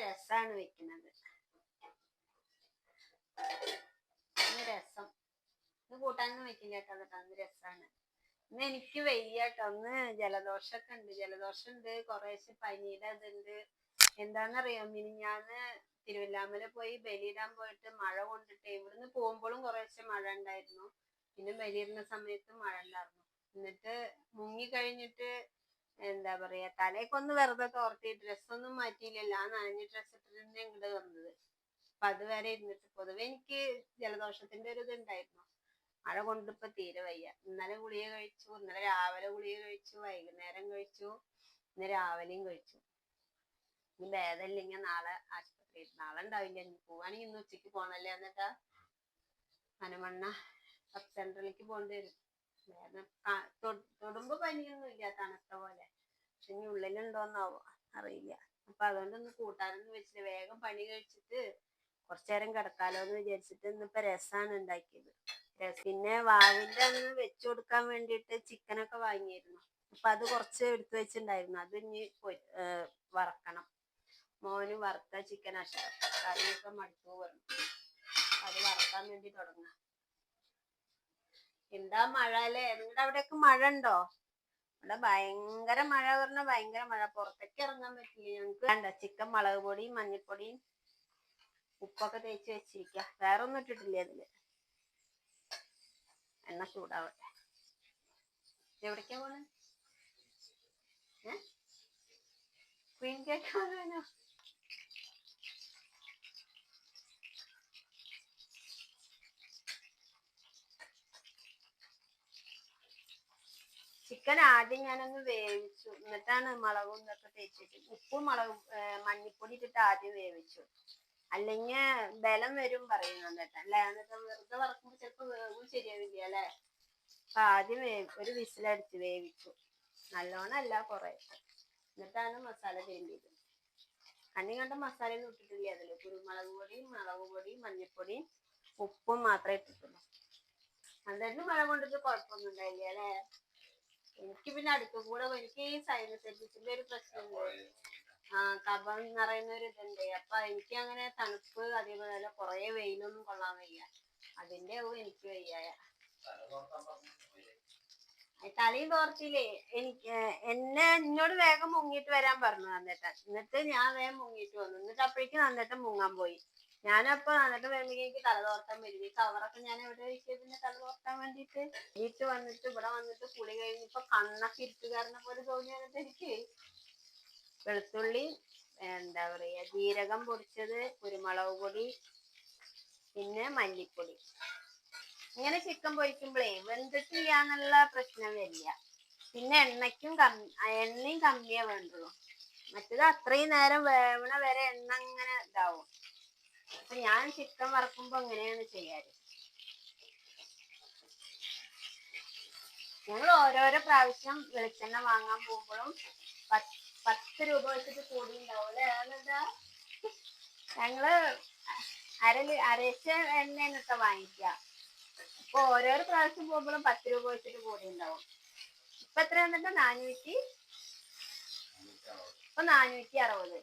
രസാണ് വെക്കുന്നത്. രസം ഇത് കൂട്ടാനൊന്നും വെക്കില്ല കേട്ടോ. അന്ന് രസാണ്. ഇന്ന് എനിക്ക് വയ്യാട്ടോ. ഒന്ന് ജലദോഷമൊക്കെ ഉണ്ട്. ജലദോഷം ഉണ്ട്, കുറേശ്ശെ പനിയുടെ ഇതുണ്ട്. എന്താന്നറിയോ, മിനിഞ്ഞാന്ന് തിരുവല്ലാമല പോയി ബലിയിടാൻ പോയിട്ട് മഴ കൊണ്ടിട്ട് ഇവിടുന്ന് പോകുമ്പോഴും കുറേശ്ശെ മഴ ഉണ്ടായിരുന്നു. പിന്നെ ബലിയിടുന്ന സമയത്ത് മഴ ഉണ്ടായിരുന്നു. എന്നിട്ട് മുങ്ങി കഴിഞ്ഞിട്ട് എന്താ പറയാ, തലയൊക്കെ വെറുതെ തോർത്തി ഡ്രസ്സൊന്നും മാറ്റിയില്ലല്ലോ. ആ നനഞ്ഞ ഡ്രസ്സ് ഇട്ടിട്ട് തന്നെ ഇങ്ങോട്ട് വന്നത്. അപ്പൊ അതുവരെ ഇരുന്നിട്ട് പൊതുവെ എനിക്ക് ജലദോഷത്തിന്റെ ഒരു ഇതുണ്ടായിരുന്നു. മഴ കൊണ്ടിപ്പോ തീരെ വയ്യ. ഇന്നലെ ഗുളിക കഴിച്ചു, ഇന്നലെ രാവിലെ ഗുളിക കഴിച്ചു, വൈകുന്നേരം കഴിച്ചു, ഇന്ന് രാവിലെയും കഴിച്ചു. ഇനി ഭേദമില്ലെങ്കിൽ നാളെ ആശുപത്രിയിൽ. നാളെ ഉണ്ടാവില്ല, ഇനി പോവാണെങ്കിൽ ഇന്ന് ഉച്ചക്ക് പോണല്ലേ. എന്നിട്ടാ പനമണ്ണ സബ് സെന്ററിലേക്ക് പോകേണ്ടി വരും. തൊടുമ്പോ പനിയൊന്നും ഇല്ല, തണുത്ത പോലെ. പക്ഷെ ഇനി ഉള്ളിലുണ്ടോന്നാവോ അറിയില്ല. അപ്പൊ അതുകൊണ്ടൊന്ന് കൂട്ടാനൊന്നും വെച്ചില്ല. വേഗം പണി കഴിച്ചിട്ട് കുറച്ചേരം കിടക്കാലോന്ന് വിചാരിച്ചിട്ട് ഇന്നിപ്പോ രസാണ് ഉണ്ടാക്കിയത്. പിന്നെ വാവിന്റെ അന്ന് വെച്ചു കൊടുക്കാൻ വേണ്ടിയിട്ട് ചിക്കനൊക്കെ വാങ്ങിയിരുന്നു. അപ്പൊ അത് കുറച്ച് എടുത്തു വെച്ചിട്ടുണ്ടായിരുന്നു. അത് ഇനി വറക്കണം. മോന് വറുത്ത ചിക്കൻ ഇഷ്ടം. കറിയൊക്കെ മടുത്തു പറഞ്ഞു. അത് വറക്കാൻ വേണ്ടി തുടങ്ങാം. എന്താ മഴ അല്ലേ? നിങ്ങളുടെ അവിടെയൊക്കെ മഴ ഉണ്ടോ? ഇവിടെ ഭയങ്കര മഴ പറഞ്ഞാൽ ഭയങ്കര മഴ. പുറത്തേക്ക് ഇറങ്ങാൻ പറ്റില്ല ഞങ്ങൾക്ക്. വേണ്ട, ചിക്കൻ മുളക് പൊടിയും മഞ്ഞൾപ്പൊടിയും ഉപ്പൊക്കെ തേച്ച് വെച്ചിരിക്കുക. വേറെ ഒന്നും ഇട്ടിട്ടില്ല അതില്. എണ്ണ ചൂടാവട്ടെ. എവിടേക്കാ പോണേ? ക്വീൻ കേക്ക് വാങ്ങാനോ? ചിക്കൻ ആദ്യം ഞാനൊന്ന് വേവിച്ചു, എന്നിട്ടാണ് മുളകും ഇതൊക്കെ തേച്ചിട്ട് ഉപ്പും മഞ്ഞപ്പൊടി ഇട്ടിട്ട് ആദ്യം വേവിച്ചു. അല്ലെങ്കിൽ ബലം വരും പറയുന്നുണ്ട് കേട്ടോ. അല്ലെ, എന്നിട്ട് വെറുതെ വറക്കുമ്പോൾ ചിലപ്പോൾ വേവും ശരിയാവില്ല അല്ലെ. അപ്പൊ ആദ്യം ഒരു വിസിലടിച്ച് വേവിച്ചു. നല്ലോണം അല്ല, കുറെ. എന്നിട്ടാണ് മസാല തിരുമ്പിയത്. കണ്ണി കണ്ട മസാല ഒന്നും ഇട്ടിട്ടില്ല അതില്. കുരുമുളക് പൊടിയും മുളക് പൊടിയും മഞ്ഞപ്പൊടിയും ഉപ്പും മാത്രമേ ഇട്ടിട്ടുള്ളൂ. അതായത് മഴ കൊണ്ടിട്ട് കുഴപ്പമൊന്നും ഉണ്ടായില്ല അല്ലെ. എനിക്ക് പിന്നെ അടുത്ത കൂടെ എനിക്ക് ഈ സൈനസൈറ്റിസിന്റെ ഒരു പ്രശ്നമുണ്ട്. കഫം നിറയുന്ന ഒരു ഇതുണ്ട്. അപ്പൊ എനിക്ക് അങ്ങനെ തണുപ്പ് അതേപോലെ കുറെ വെയിലൊന്നും കൊള്ളാൻ വയ്യ. അതിന്റെ എനിക്ക് വയ്യായ. തലയും തോർത്തില്ലേ. എന്നോട് വേഗം മുങ്ങിട്ട് വരാൻ പറഞ്ഞു നന്ദേട്ടൻ. എന്നിട്ട് ഞാൻ വേഗം മുങ്ങിട്ട് വന്നു. എന്നിട്ട് അപ്പോഴേക്ക് നന്ദേട്ടൻ മുങ്ങാൻ പോയി. ഞാനപ്പോ നന്ദേട്ടൻ വരുമ്പോഴേക്ക് എനിക്ക് തല തോർത്താൻ വരും. ഈ കവറൊക്കെ ഞാൻ എവിടെ വെച്ചതിന് തല തോർത്താൻ വേണ്ടിട്ട് വീട്ടിൽ വന്നിട്ട് ഇവിടെ വന്നിട്ട് കുളി കഴിഞ്ഞപ്പോ കണ്ണൊക്കെ ഇരുട്ടുകാരനെ പോലെ തോന്നി. എന്നിട്ട് എനിക്ക് വെളുത്തുള്ളി, എന്താ പറയാ, ജീരകം പൊടിച്ചത്, കുരുമുളക് പൊടി, പിന്നെ മല്ലിപ്പൊടി. ഇങ്ങനെ ചിക്കൻ പൊരിക്കുമ്പോഴേ വെന്തിട്ടില്ലാന്നുള്ള പ്രശ്നം വരില്ല. പിന്നെ എണ്ണയും കമ്മിയേ വേണ്ടുള്ളൂ. മറ്റേത് അത്രയും നേരം വേവണ വരെ എണ്ണ ഇങ്ങനെ ഇതാവും. അപ്പൊ ഞാൻ ചിക്കൻ വറക്കുമ്പോ അങ്ങനെയാണ് ചെയ്യാറ്. ഞങ്ങൾ ഓരോരോ പ്രാവശ്യം വെളിച്ചെണ്ണ വാങ്ങാൻ പോകുമ്പോഴും 10 രൂപ വെച്ചിട്ട് കൂടി ഉണ്ടാവും അല്ലേ. ഞങ്ങള് അരച്ച എണ്ണയാണ് ഇട്ടോ വാങ്ങിക്കുക. അപ്പൊ ഓരോരോ പ്രാവശ്യം പോകുമ്പോഴും 10 രൂപ വെച്ചിട്ട് കൂടി ഉണ്ടാവും. ഇപ്പൊ എത്ര വന്നിട്ട് 460.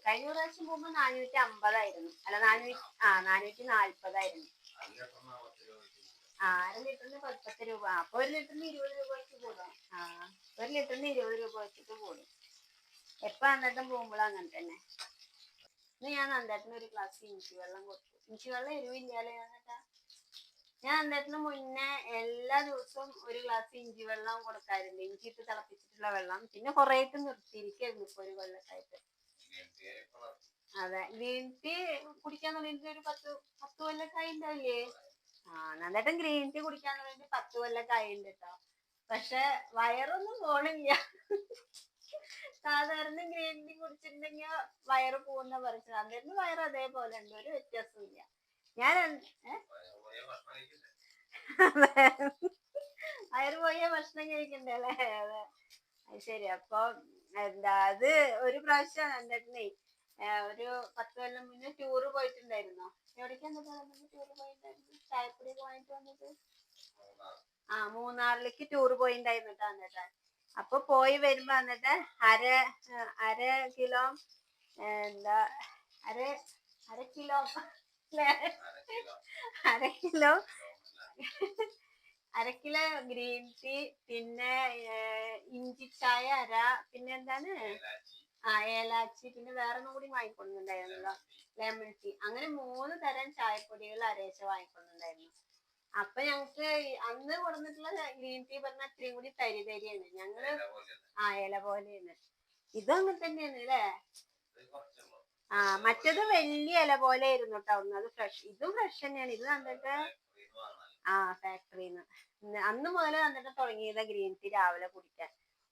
കഴിഞ്ഞ പ്രാവശ്യം പോകുമ്പോ 450 അല്ല 440 ആയിരുന്നു. 1 ലിറ്ററിന് 10 രൂപ. അപ്പൊ 1 ലിറ്ററിന് 20 രൂപ വെച്ച് കൂടും. 1 ലിറ്ററിന് 20 രൂപ വെച്ചിട്ട് കൂടും. എപ്പ നന്ദേട്ടൻ പോകുമ്പോഴും അങ്ങനെ തന്നെ. ഇന്ന് ഞാൻ നന്ദേട്ടന് ഒരു ഗ്ലാസ് ഇഞ്ചി വെള്ളം കൊടുത്തു. ഇഞ്ചി വെള്ളം എരിവില്ലാലേ നന്ദേട്ടാ. ഞാൻ നന്ദേട്ടന് മുന്നേ എല്ലാ ദിവസവും ഒരു ഗ്ലാസ് ഇഞ്ചി വെള്ളം കൊടുക്കാറുണ്ട്. ഇഞ്ചി ഇട്ട് തിളപ്പിച്ചിട്ടുള്ള വെള്ളം. പിന്നെ കുറേയിട്ട് നിർത്തിയിരിക്കായിരുന്നു ഇപ്പൊ ഒരു കൊല്ലത്തായിട്ട്. അതെ, ഗ്രീൻ ടീ കുടിക്കാൻ തുടങ്ങിയിട്ട് ഒരു 10 കൊല്ലൊക്കെ ആയിണ്ടാവില്ലേ. നന്ദേട്ടൻ ഗ്രീൻ ടീ കുടിക്കാൻ തുടങ്ങിയിട്ട് 10 കൊല്ലൊക്കെ ആയിണ്ട് കേട്ടോ. പക്ഷെ വയറൊന്നും പോണില്ല. സാധാരണ ഗ്രീൻ ടീ കുടിച്ചിട്ടുണ്ടെങ്കിൽ വയറ് പോകുന്ന പറിച്ചത്. നന്ദേട്ടന് വയറ് അതേപോലെ ഉണ്ട്, ഒരു വ്യത്യാസവും ഇല്ല. വയറ് പോയ ഭക്ഷണം കഴിക്കണ്ടേ അല്ലേ. അതെ, അത് ശരി. അപ്പൊ എന്താ, അത് ഒരു പ്രാവശ്യം നന്ദേട്ടനെ ഒരു 10 കൊല്ലം മുന്നേ ടൂറ് പോയിട്ടുണ്ടായിരുന്നോ? എവിടേക്കാണ് ടൂറ് പോയിട്ടുണ്ടായിരുന്നു? ചായപ്പൊടിയൊക്കെ വാങ്ങിട്ട് വന്നിട്ട് മൂന്നാറിലേക്ക് ടൂറ് പോയിണ്ടായിരുന്നു കേട്ടോ നന്ദേട്ടൻ. അപ്പൊ പോയി വരുമ്പോ എന്നിട്ട് അര കിലോ അര അര കിലോ ല്ലേ? അര കിലോ അര കിലോ ഗ്രീൻ ടീ, പിന്നെ ഇഞ്ചി ചായ അര, പിന്നെ എന്താണ് ഏലാച്ചി, പിന്നെ വേറെ ഒന്നും കൂടി വാങ്ങിക്കൊണ്ടുണ്ടായിരുന്നല്ലോ, ലെമൺ ടീ. അങ്ങനെ 3 തരം ചായപ്പൊടികൾ അരേച്ച വാങ്ങിക്കൊണ്ടുണ്ടായിരുന്നു. അപ്പൊ ഞങ്ങക്ക് അന്ന് കൊടുത്തിട്ടുള്ള ഗ്രീൻ ടീ പറഞ്ഞ അത്രയും കൂടി തരി തരിയാണ്. ഞങ്ങള് ഇല പോലെയാണ്. ഇതും അങ്ങനെ തന്നെയാണ് അല്ലേ? മറ്റേത് വലിയ ഇല പോലെ ആയിരുന്നു കേട്ടോ. അത് ഫ്രഷ്, ഇതും ഫ്രഷ് തന്നെയാണ്. ഇത് കണ്ടിട്ട് ഫാക്ടറിന്ന് അന്ന് മുതൽ കണ്ടിട്ട് തുടങ്ങിയത് ഗ്രീൻ ടീ രാവിലെ കുടിക്കാൻ.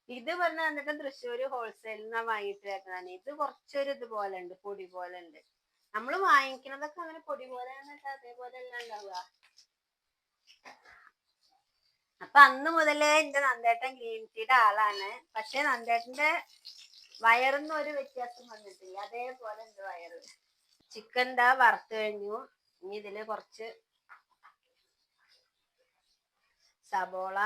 ഇത് പറഞ്ഞ കണ്ടിട്ട് തൃശ്ശൂര് ഹോൾസെയിലിന്നാ വാങ്ങിയിട്ട് വരുന്നതാണ്. ഇത് കുറച്ചൊരു ഇതുപോലെ ഉണ്ട്, പൊടി പോലെ ഉണ്ട്. നമ്മള് വാങ്ങിക്കുന്നതൊക്കെ അങ്ങനെ പൊടി പോലെ അതേപോലെ അല്ല ഉണ്ടാവുക. അപ്പൊ അന്ന് മുതലേ എന്റെ നന്ദേട്ടൻ ഗ്രീൻ ടീയുടെ ആളാണ്. പക്ഷെ നന്ദേട്ടന്റെ വയറിന്ന് ഒരു വ്യത്യാസം വന്നിട്ടില്ല, അതേപോലെ ഉണ്ട് വയറ്. ചിക്കൻ ദാ വറുത്ത് കഴിഞ്ഞു. ഇനി ഇതില് കുറച്ച് സബോള,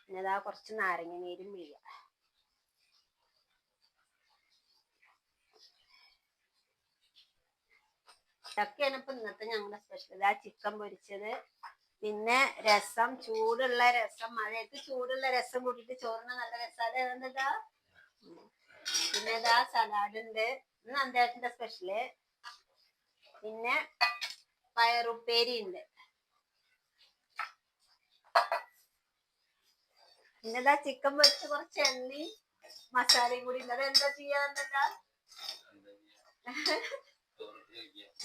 പിന്നെ കുറച്ച് നാരങ്ങ നീരും പിഴിയാം. ഇതൊക്കെയാണ് ഇപ്പൊ ഇന്നത്തെ ഞങ്ങളുടെ സ്പെഷ്യൽ. ചിക്കൻ പൊരിച്ചത്, പിന്നെ രസം, ചൂടുള്ള രസം. മഴയത്ത് ചൂടുള്ള രസം കൂട്ടിട്ട് ചോറിന് നല്ല രസാണ്. എന്താ പിന്നെ സലാഡ് ഉണ്ട്, നന്ദേട്ടന്റെ സ്പെഷ്യല്. പിന്നെ പയറുപ്പേരി ഉണ്ട്. പിന്നെ ചിക്കൻ പൊരിച്ച് കുറച്ച് എണ്ണയും മസാലയും കൂടി ഉണ്ട്. അതെന്താ ചെയ്യാ?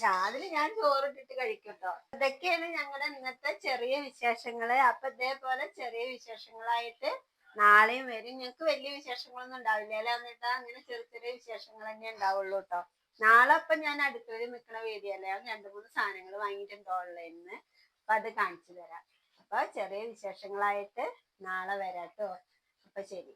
രാവിലെ ഞാൻ ചോറിട്ടിട്ട് കഴിക്കട്ടോ. ഇതൊക്കെയാണ് ഞങ്ങളുടെ ഇന്നത്തെ ചെറിയ വിശേഷങ്ങള്. അപ്പൊ ഇതേപോലെ ചെറിയ വിശേഷങ്ങളായിട്ട് നാളെയും വരും. ഞങ്ങക്ക് വലിയ വിശേഷങ്ങളൊന്നും ഉണ്ടാവില്ല അല്ലെ എന്നിട്ടാ? അങ്ങനെ ചെറിയ ചെറിയ വിശേഷങ്ങൾ തന്നെ ഉണ്ടാവുള്ളൂ കേട്ടോ. നാളെ അപ്പൊ ഞാൻ അടുക്കളയിൽ നിൽക്കുന്ന വീഡിയോല്ലേ, 2-3 സാധനങ്ങൾ വാങ്ങിയിട്ടുണ്ട് ഓൺലൈനിന്ന്. അപ്പൊ അത് കാണിച്ചു തരാം. അപ്പൊ ചെറിയ വിശേഷങ്ങളായിട്ട് നാളെ വരാട്ടോ. അപ്പൊ ശരി.